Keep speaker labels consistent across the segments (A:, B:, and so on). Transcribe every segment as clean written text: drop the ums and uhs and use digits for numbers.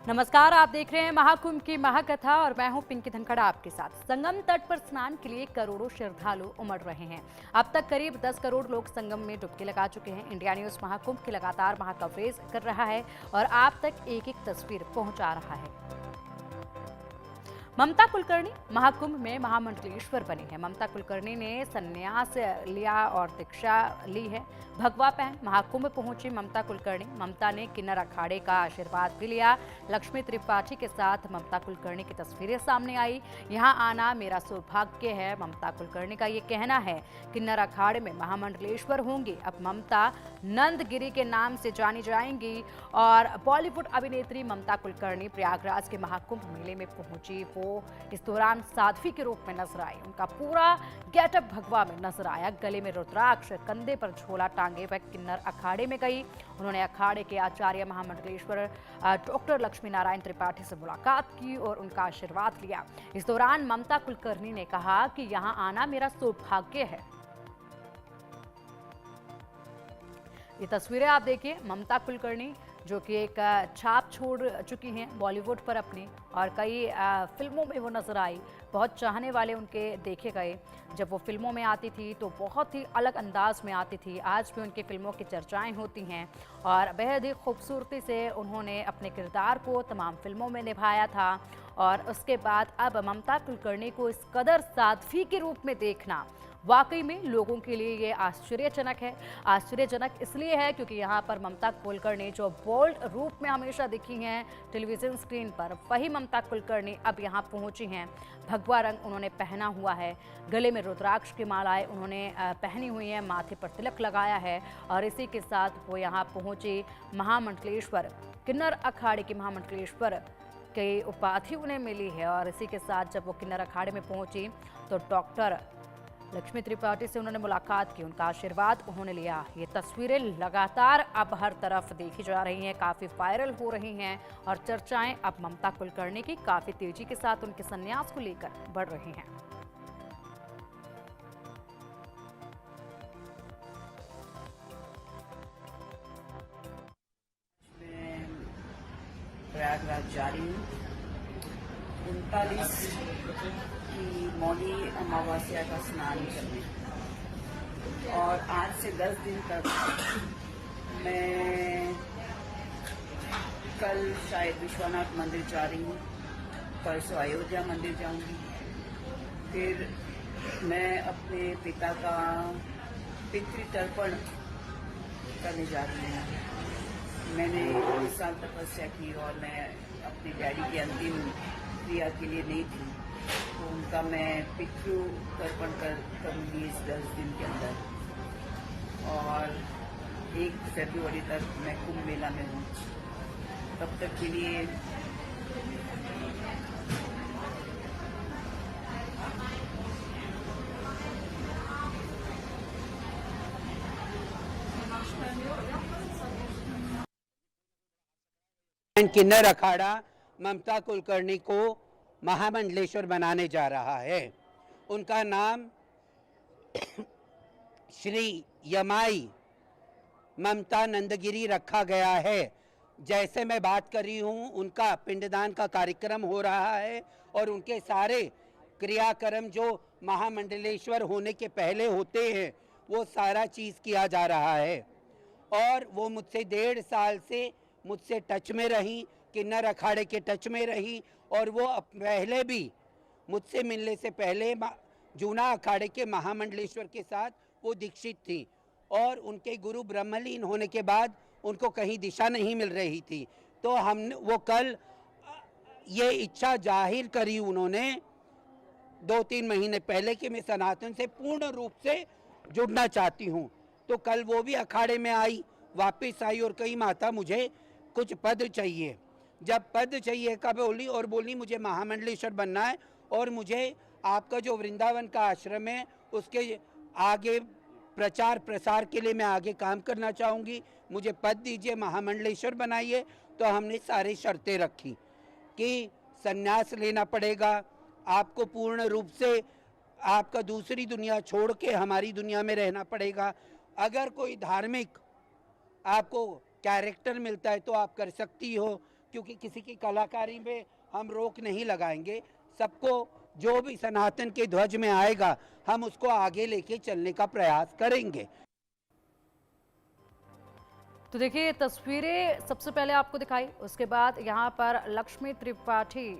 A: नमस्कार, आप देख रहे हैं महाकुंभ की महाकथा और मैं हूं पिंकी धनखड़ आपके साथ। संगम तट पर स्नान के लिए करोड़ों श्रद्धालु उमड़ रहे हैं। अब तक करीब 10 करोड़ लोग संगम में डुबकी लगा चुके हैं। इंडिया न्यूज महाकुंभ की लगातार महाकवरेज कर रहा है और आप तक एक एक तस्वीर पहुंचा रहा है। ममता कुलकर्णी महाकुंभ में महामंडलेश्वर बनी है। ममता कुलकर्णी ने संन्यास लिया और दीक्षा ली है। भगवा पहन महाकुंभ पहुंची ममता कुलकर्णी। ममता ने किन्नर अखाड़े का आशीर्वाद भी लिया। लक्ष्मी त्रिपाठी के साथ ममता कुलकर्णी की तस्वीरें सामने आई। यहां आना मेरा सौभाग्य है, ममता कुलकर्णी का ये कहना है। किन्नर अखाड़े में महामंडलेश्वर होंगी। अब ममता नंदगिरी के नाम से जानी जाएंगी और बॉलीवुड अभिनेत्री ममता कुलकर्णी प्रयागराज के महाकुंभ मेले में पहुंची। वो इस दौरान साध्वी के रूप में नजर आई। उनका पूरा गेटअप भगवा में नजर आया। गले में रुद्राक्ष, कंधे पर झोला टांगे वह किन्नर अखाड़े में गई। उन्होंने अखाड़े के आचार्य महामंडलेश्वर डॉक्टर लक्ष्मी नारायण त्रिपाठी से मुलाकात की और उनका आशीर्वाद लिया। इस दौरान ममता कुलकर्णी ने कहा कि यहां आना मेरा सौभाग्य है। ये तस्वीरें आप देखिए, ममता कुलकर्णी जो कि एक छाप छोड़ चुकी हैं बॉलीवुड पर अपनी, और कई फिल्मों में वो नजर आई। बहुत चाहने वाले उनके देखे गए। जब वो फिल्मों में आती थी तो बहुत ही अलग अंदाज में आती थी। आज भी उनकी फिल्मों की चर्चाएं होती हैं और बेहद ही खूबसूरती से उन्होंने अपने किरदार को तमाम फिल्मों में निभाया था। और उसके बाद अब ममता कुलकर्णी को इस कदर साध्वी के रूप में देखना वाकई में लोगों के लिए ये आश्चर्यजनक है। आश्चर्यजनक इसलिए है क्योंकि यहाँ पर ममता कुलकर्णी जो बोल्ड रूप में हमेशा दिखी हैं टेलीविजन स्क्रीन पर, वही ममता कुलकर्णी अब यहाँ पहुँची हैं। भगवा रंग उन्होंने पहना हुआ है। गले में रुद्राक्ष की मालाएं उन्होंने पहनी हुई हैं, माथे पर तिलक लगाया है और इसी के साथ वो यहाँ पहुँची महामंडलेश्वर। किन्नर अखाड़े की महामंडलेश्वर की उपाधि उन्हें मिली है। और इसी के साथ जब वो किन्नर अखाड़े में पहुँची तो डॉक्टर लक्ष्मी त्रिपाठी से उन्होंने मुलाकात की, उनका आशीर्वाद उन्होंने लिया। ये तस्वीरें लगातार अब हर तरफ देखी जा रही हैं, काफ़ी वायरल हो रही हैं और चर्चाएं अब ममता कुलकर्णी की काफ़ी तेजी के साथ उनके संन्यास को लेकर बढ़ रही हैं।
B: मैं प्रयागराज जा रही हूँ 39 की मौनी अमावस्या का स्नान करने, और आज से 10 दिन तक मैं कल शायद विश्वनाथ मंदिर जा रही हूँ, परसों अयोध्या मंदिर जाऊंगी। फिर मैं अपने पिता का पितृतर्पण करने जा रही हूँ। मैंने 2 साल तपस्या की और मैं अपने डैडी की अंतिम क्रिया के लिए नहीं थी, तो उनका मैं पितृ तर्पण करूँगी इस 10 दिन के अंदर। और 1 फरवरी तक मैं कुंभ मेला में हूँ। तब तक के लिए
C: किन्नर अखाड़ा ममता कुलकर्णी को महामंडलेश्वर बनाने जा रहा है। उनका नाम श्री यमाई ममता नंदगिरी रखा गया है। जैसे मैं बात कर रही हूँ, उनका पिंडदान का कार्यक्रम हो रहा है और उनके सारे क्रियाक्रम जो महामंडलेश्वर होने के पहले होते हैं वो सारा चीज़ किया जा रहा है। और वो मुझसे 1.5 साल से मुझसे टच में रही, किन्नर अखाड़े के टच में रही, और वो पहले भी मुझसे मिलने से पहले जूना अखाड़े के महामंडलेश्वर के साथ वो दीक्षित थी। और उनके गुरु ब्रह्मलीन होने के बाद उनको कहीं दिशा नहीं मिल रही थी, तो हमने वो कल ये इच्छा जाहिर करी उन्होंने 2-3 महीने पहले कि मैं सनातन से पूर्ण रूप से जुड़ना चाहती हूँ। तो कल वो भी अखाड़े में आई, वापस आई और कही माता मुझे कुछ पद चाहिए। जब पद चाहिए का बोली और बोली मुझे महामंडलेश्वर बनना है और मुझे आपका जो वृंदावन का आश्रम है उसके आगे प्रचार प्रसार के लिए मैं आगे काम करना चाहूँगी, मुझे पद दीजिए, महामंडलेश्वर बनाइए। तो हमने सारी शर्तें रखी कि संन्यास लेना पड़ेगा, आपको पूर्ण रूप से आपका दूसरी दुनिया छोड़ के हमारी दुनिया में रहना पड़ेगा। अगर कोई धार्मिक आपको कैरेक्टर मिलता है तो आप कर सकती हो, क्योंकि किसी की कलाकारी में हम रोक नहीं लगाएंगे। सबको जो भी सनातन के ध्वज में आएगा हम उसको आगे लेके चलने का प्रयास करेंगे।
A: तो देखिए तस्वीरें सबसे पहले आपको दिखाई, उसके बाद यहाँ पर लक्ष्मी त्रिपाठी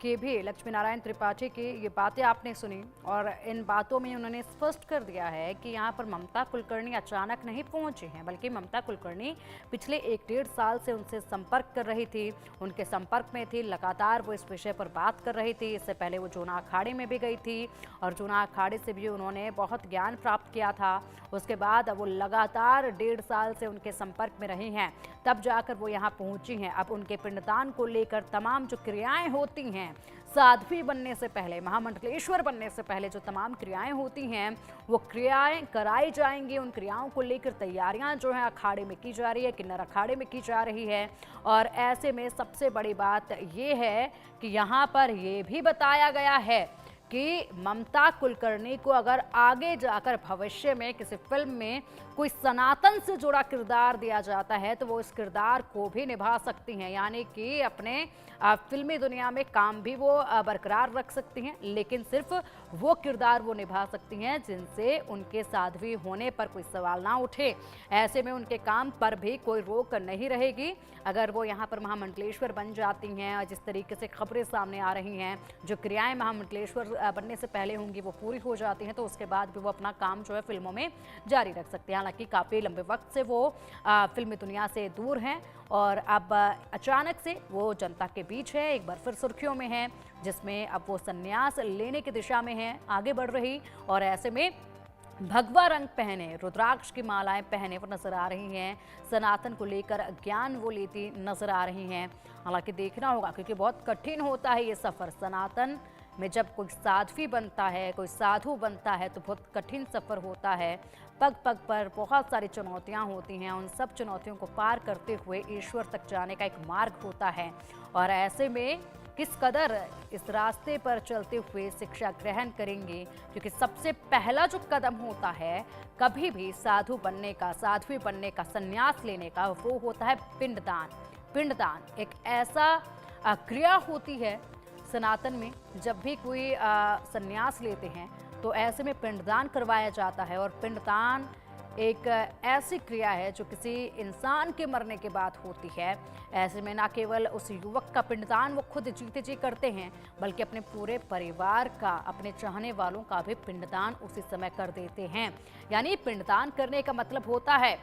A: के भी, लक्ष्मी नारायण त्रिपाठी की ये बातें आपने सुनी और इन बातों में उन्होंने स्पष्ट कर दिया है कि यहाँ पर ममता कुलकर्णी अचानक नहीं पहुंची हैं, बल्कि ममता कुलकर्णी पिछले 1-1.5 साल से उनसे संपर्क कर रही थी, उनके संपर्क में थी, लगातार वो इस विषय पर बात कर रही थी। इससे पहले वो जूना अखाड़े में भी गई थी और जूना अखाड़े से भी उन्होंने बहुत ज्ञान प्राप्त किया था। उसके बाद वो लगातार 1.5 साल से उनके संपर्क में रही हैं, तब जाकर वो यहाँ पहुंची हैं। अब उनके पिंडदान को लेकर तमाम जो क्रियाएं होती हैं, साध्वी बनने से पहले, महामंडलेश्वर बनने से पहले जो तमाम क्रियाएं होती हैं वो क्रियाएं कराई जाएंगी। उन क्रियाओं को लेकर तैयारियां जो है अखाड़े में की जा रही है, किन्नर अखाड़े में की जा रही है। और ऐसे में सबसे बड़ी बात ये है कि यहाँ पर ये भी बताया गया है कि ममता कुलकर्णी को अगर आगे जाकर भविष्य में किसी फिल्म में कोई सनातन से जुड़ा किरदार दिया जाता है तो वो इस किरदार को भी निभा सकती हैं, यानी कि अपने फिल्मी दुनिया में काम भी वो बरकरार रख सकती हैं, लेकिन सिर्फ वो किरदार वो निभा सकती हैं जिनसे उनके साध्वी होने पर कोई सवाल ना उठे। ऐसे में उनके काम पर भी कोई रोक नहीं रहेगी। अगर वो यहाँ पर महामंडलेश्वर बन जाती हैं और जिस तरीके से खबरें सामने आ रही हैं, जो क्रियाएं महामंडलेश्वर बनने से पहले होंगी वो पूरी हो जाती हैं, तो उसके बाद भी वो अपना काम जो है फिल्मों में जारी रख सकते हैं। हालांकि काफ़ी लंबे वक्त से वो फिल्मी दुनिया से दूर हैं और अब अचानक से वो जनता के बीच है, एक बार फिर सुर्खियों में है, जिसमें अब वो संन्यास लेने की दिशा में है आगे बढ़ रही। और ऐसे में भगवा रंग पहने, रुद्राक्ष की मालाएं पहने वो नजर आ रही हैं, सनातन को लेकर ज्ञान वो लेती नजर आ रही हैं। हालांकि देखना होगा, क्योंकि बहुत कठिन होता है ये सफ़र। सनातन में जब कोई साध्वी बनता है, कोई साधु बनता है, तो बहुत कठिन सफ़र होता है। पग पग पर बहुत सारी चुनौतियां होती हैं, उन सब चुनौतियों को पार करते हुए ईश्वर तक जाने का एक मार्ग होता है। और ऐसे में किस कदर इस रास्ते पर चलते हुए शिक्षा ग्रहण करेंगे, क्योंकि सबसे पहला जो कदम होता है कभी भी साधु बनने का, साध्वी बनने का, संन्यास लेने का, वो होता है पिंडदान। पिंडदान एक ऐसा क्रिया होती है सनातन में, जब भी कोई संन्यास लेते हैं तो ऐसे में पिंडदान करवाया जाता है। और पिंडदान एक ऐसी क्रिया है जो किसी इंसान के मरने के बाद होती है। ऐसे में ना केवल उस युवक का पिंडदान वो खुद जीते जी करते हैं, बल्कि अपने पूरे परिवार का, अपने चाहने वालों का भी पिंडदान उसी समय कर देते हैं। यानी पिंडदान करने का मतलब होता है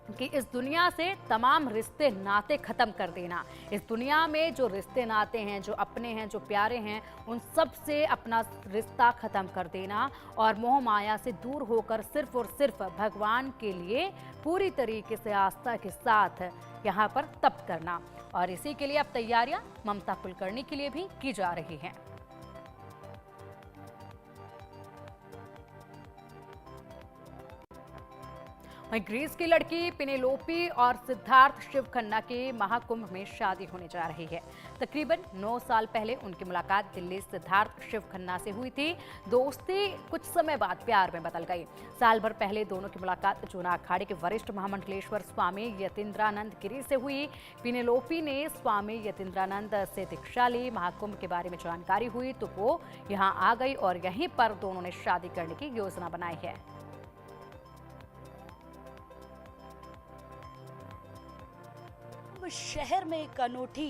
A: कि इस दुनिया से तमाम रिश्ते नाते ख़त्म कर देना। इस दुनिया में जो रिश्ते नाते हैं, जो अपने हैं, जो प्यारे हैं, उन सब से अपना रिश्ता ख़त्म कर देना और मोह माया से दूर होकर सिर्फ और सिर्फ भगवान के लिए पूरी तरीके से आस्था के साथ यहाँ पर तप करना। और इसी के लिए अब तैयारियां ममता कुलकर्णी के लिए भी की जा रही हैं। वहीं ग्रीस की लड़की पेनेलोपी और सिद्धार्थ शिव खन्ना के महाकुंभ में शादी होने जा रही है। तकरीबन 9 साल पहले उनकी मुलाकात दिल्ली सिद्धार्थ शिव खन्ना से हुई थी। दोस्ती कुछ समय बाद प्यार में बदल गई। साल भर पहले दोनों की मुलाकात जूना अखाड़े के वरिष्ठ महामंडलेश्वर स्वामी यतीन्द्रानंद गिरी से हुई। पेनेलोपी ने स्वामी यतीन्द्रानंद से दीक्षा ली। महाकुंभ के बारे में जानकारी हुई तो वो यहाँ आ गई और यहीं पर दोनों ने शादी करने की योजना बनाई है।
D: शहर में एक अनूठी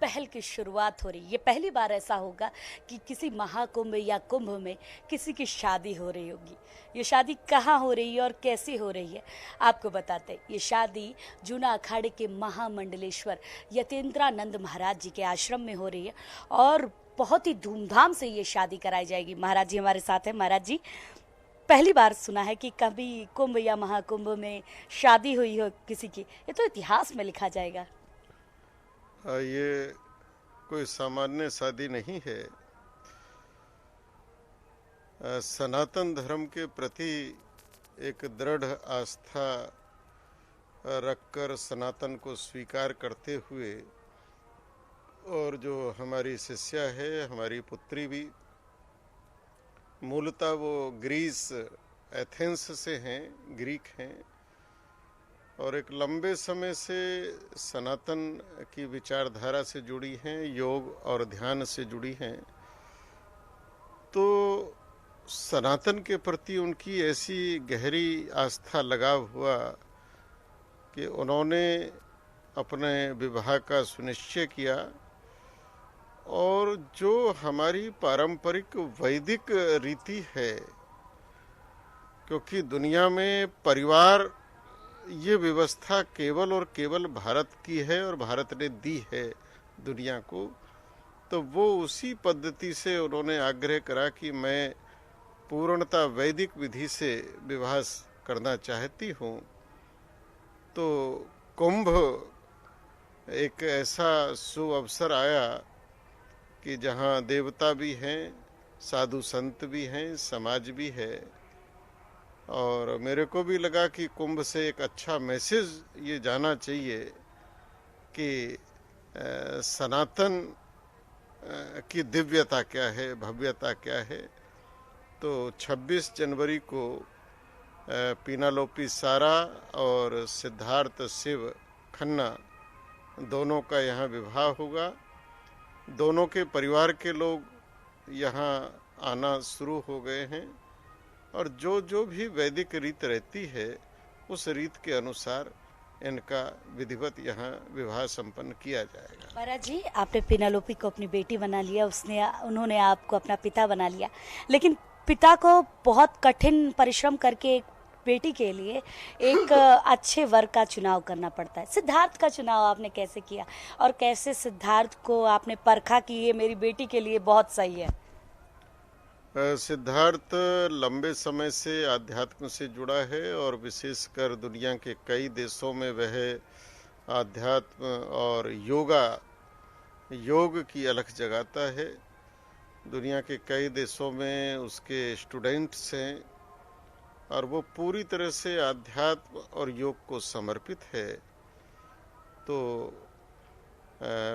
D: पहल की शुरुआत हो रही है। ये पहली बार ऐसा होगा कि किसी महाकुंभ या कुंभ में किसी की शादी हो रही होगी। ये शादी कहाँ हो रही है और कैसे हो रही है, आपको बताते हैं। ये शादी जूना अखाड़े के महामंडलेश्वर यतीन्द्रानंद महाराज जी के आश्रम में हो रही है और बहुत ही धूमधाम से ये शादी कराई जाएगी। महाराज जी हमारे साथ हैं। महाराज जी, पहली बार सुना है कि कभी कुंभ या महाकुंभ में शादी हुई हो किसी की, ये तो इतिहास में लिखा जाएगा।
E: ये कोई सामान्य शादी नहीं है। सनातन धर्म के प्रति एक दृढ़ आस्था रखकर सनातन को स्वीकार करते हुए, और जो हमारी शिष्या है, हमारी पुत्री भी मूलतः वो ग्रीस एथेंस से हैं, ग्रीक हैं, और एक लंबे समय से सनातन की विचारधारा से जुड़ी हैं, योग और ध्यान से जुड़ी हैं। तो सनातन के प्रति उनकी ऐसी गहरी आस्था लगाव हुआ कि उन्होंने अपने विवाह का सुनिश्चय किया और जो हमारी पारंपरिक वैदिक रीति है, क्योंकि दुनिया में परिवार ये व्यवस्था केवल और केवल भारत की है और भारत ने दी है दुनिया को, तो वो उसी पद्धति से उन्होंने आग्रह करा कि मैं पूर्णतः वैदिक विधि से विवाह करना चाहती हूँ। तो कुंभ एक ऐसा शुभ अवसर आया कि जहाँ देवता भी हैं, साधु संत भी हैं, समाज भी है, और मेरे को भी लगा कि कुंभ से एक अच्छा मैसेज ये जाना चाहिए कि सनातन की दिव्यता क्या है, भव्यता क्या है। तो 26 जनवरी को पीनालोपी सारा और सिद्धार्थ शिव खन्ना दोनों का यहाँ विवाह होगा। दोनों के परिवार के लोग यहाँ आना शुरू हो गए हैं और जो भी वैदिक रीत रहती है उस रीत के अनुसार इनका विधिवत यहाँ विवाह संपन्न किया जाएगा।
D: महाराज जी, आपने पिनालोपी को अपनी बेटी बना लिया, उन्होंने आपको अपना पिता बना लिया, लेकिन पिता को बहुत कठिन परिश्रम करके एक बेटी के लिए एक अच्छे वर का चुनाव करना पड़ता है। सिद्धार्थ का चुनाव आपने कैसे किया और कैसे सिद्धार्थ को आपने परखा कि ये मेरी बेटी के लिए बहुत सही है?
E: सिद्धार्थ लंबे समय से आध्यात्म से जुड़ा है और विशेषकर दुनिया के कई देशों में वह आध्यात्म और योग की अलख जगाता है। दुनिया के कई देशों में उसके स्टूडेंट्स हैं और वो पूरी तरह से आध्यात्म और योग को समर्पित है। तो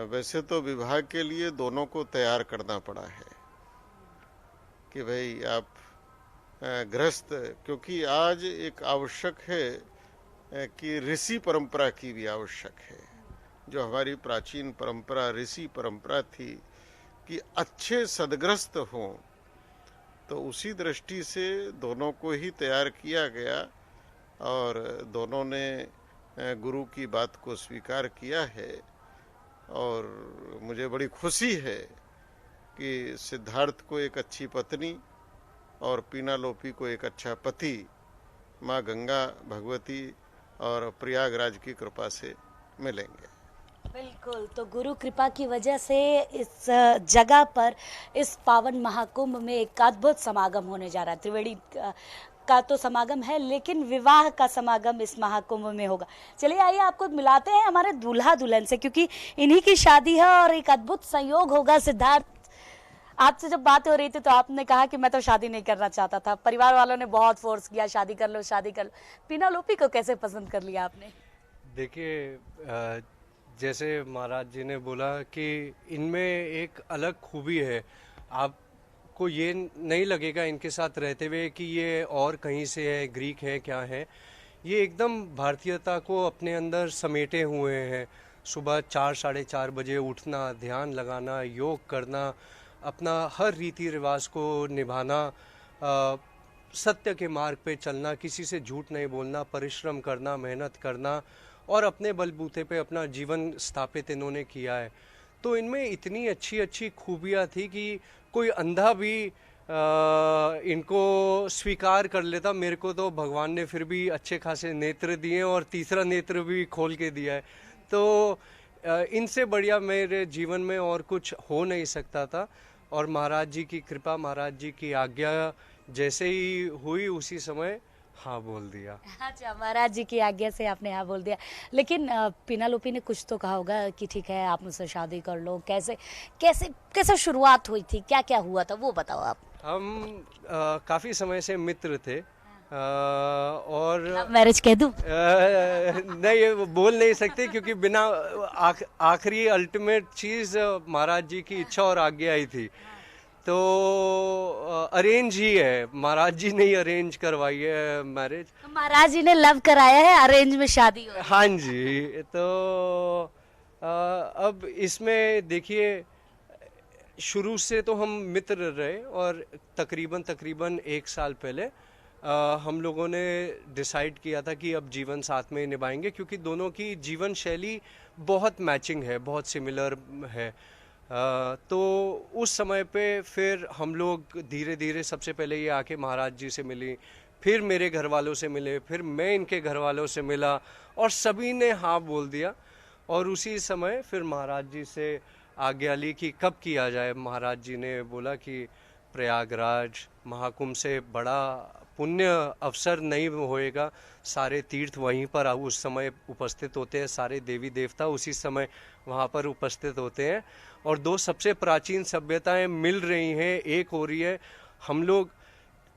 E: वैसे तो विवाह के लिए दोनों को तैयार करना पड़ा है कि भाई आप गृहस्थ, क्योंकि आज एक आवश्यक है कि ऋषि परंपरा की भी आवश्यक है। जो हमारी प्राचीन परंपरा ऋषि परंपरा थी कि अच्छे सदग्रस्त हों, तो उसी दृष्टि से दोनों को ही तैयार किया गया और दोनों ने गुरु की बात को स्वीकार किया है। और मुझे बड़ी खुशी है कि सिद्धार्थ को एक अच्छी पत्नी और पीनालोपी को एक अच्छा पति माँ गंगा भगवती और प्रयागराज की कृपा से मिलेंगे।
D: बिल्कुल, तो गुरु कृपा की वजह से इस जगह पर इस पावन महाकुंभ में एक अद्भुत समागम होने जा रहा है। त्रिवेणी का तो समागम है, लेकिन विवाह का समागम इस महाकुंभ में होगा। चलिए आइए आपको मिलाते हैं हमारे दूल्हा दुल्हन से, क्योंकि इन्हीं की शादी है और एक अद्भुत संयोग होगा। सिद्धार्थ, आपसे जब बात हो रही थी तो आपने कहा कि मैं तो शादी नहीं करना चाहता था, परिवार वालों ने बहुत फोर्स किया, शादी कर लो शादी कर लो। पीनालोपी को कैसे पसंद कर लिया आपने?
F: देखिए, जैसे महाराज जी ने बोला कि इनमें एक अलग खूबी है। आपको ये नहीं लगेगा इनके साथ रहते हुए कि ये और कहीं से है, ग्रीक है, क्या है। ये एकदम भारतीयता को अपने अंदर समेटे हुए हैं। सुबह 4 साढ़े 4 बजे उठना, ध्यान लगाना, योग करना, अपना हर रीति रिवाज को निभाना, सत्य के मार्ग पे चलना, किसी से झूठ नहीं बोलना, परिश्रम करना, मेहनत करना और अपने बलबूते पे अपना जीवन स्थापित इन्होंने किया है। तो इनमें इतनी अच्छी अच्छी खूबियाँ थी कि कोई अंधा भी इनको स्वीकार कर लेता। मेरे को तो भगवान ने फिर भी अच्छे खासे नेत्र दिए और तीसरा नेत्र भी खोल के दिया है। तो इनसे बढ़िया मेरे जीवन में और कुछ हो नहीं सकता था। और महाराज जी की कृपा, महाराज जी की आज्ञा जैसे ही हुई उसी समय हाँ बोल दिया।
D: अच्छा, महाराज जी की आज्ञा से आपने हाँ बोल दिया। लेकिन पीनालोपी ने कुछ तो कहा होगा कि ठीक है आप मुझसे शादी कर लो। कैसे कैसे कैसे शुरुआत हुई थी, क्या क्या हुआ था, वो बताओ आप।
F: हम काफ़ी समय से मित्र थे और
D: मैरिज कह दूं?
F: नहीं, ये बोल नहीं सकते क्योंकि बिना आखिरी अल्टीमेट चीज़ महाराज जी की इच्छा और आज्ञा ही थी। तो अरेंज ही है, महाराज जी ने ही अरेंज करवाई है मैरिज।
D: तो महाराज जी ने लव कराया है, अरेंज में शादी हो रही है।
F: हाँ जी। तो अब इसमें देखिए, शुरू से तो हम मित्र रहे और तकरीबन 1 साल पहले हम लोगों ने डिसाइड किया था कि अब जीवन साथ में निभाएंगे, क्योंकि दोनों की जीवन शैली बहुत मैचिंग है, बहुत सिमिलर है। तो उस समय पे फिर हम लोग धीरे धीरे, सबसे पहले ये आके महाराज जी से मिली, फिर मेरे घर वालों से मिले, फिर मैं इनके घर वालों से मिला और सभी ने हाँ बोल दिया। और उसी समय फिर महाराज जी से आज्ञा ली कि कब किया जाए। महाराज जी ने बोला कि प्रयागराज महाकुंभ से बड़ा पुण्य अवसर नहीं होएगा, सारे तीर्थ वहीं पर उस समय उपस्थित होते हैं, सारे देवी देवता उसी समय वहाँ पर उपस्थित होते हैं और दो सबसे प्राचीन सभ्यताएं मिल रही हैं, एक हो रही है। हम लोग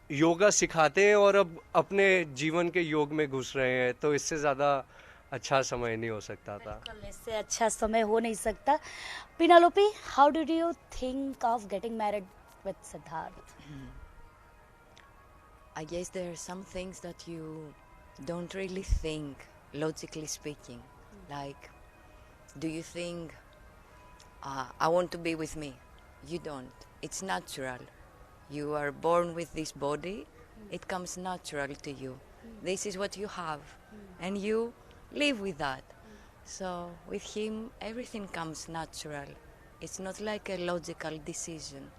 F: योगा सिखाते हैं और अब अपने जीवन के योग में घुस रहे हैं, तो इससे ज़्यादा अच्छा समय नहीं हो सकता था।
D: बिल्कुल, इससे अच्छा समय हो नहीं सकता। Penelope, how did you think of getting married with Siddharth?
G: I guess there are some things that you don't really think, logically speaking. Like, do you think, I want to be with me? You don't. It's natural. You are born with this body. It comes natural to you. This is what you have. And you live with that. So with him, everything comes natural. It's not like a logical decision.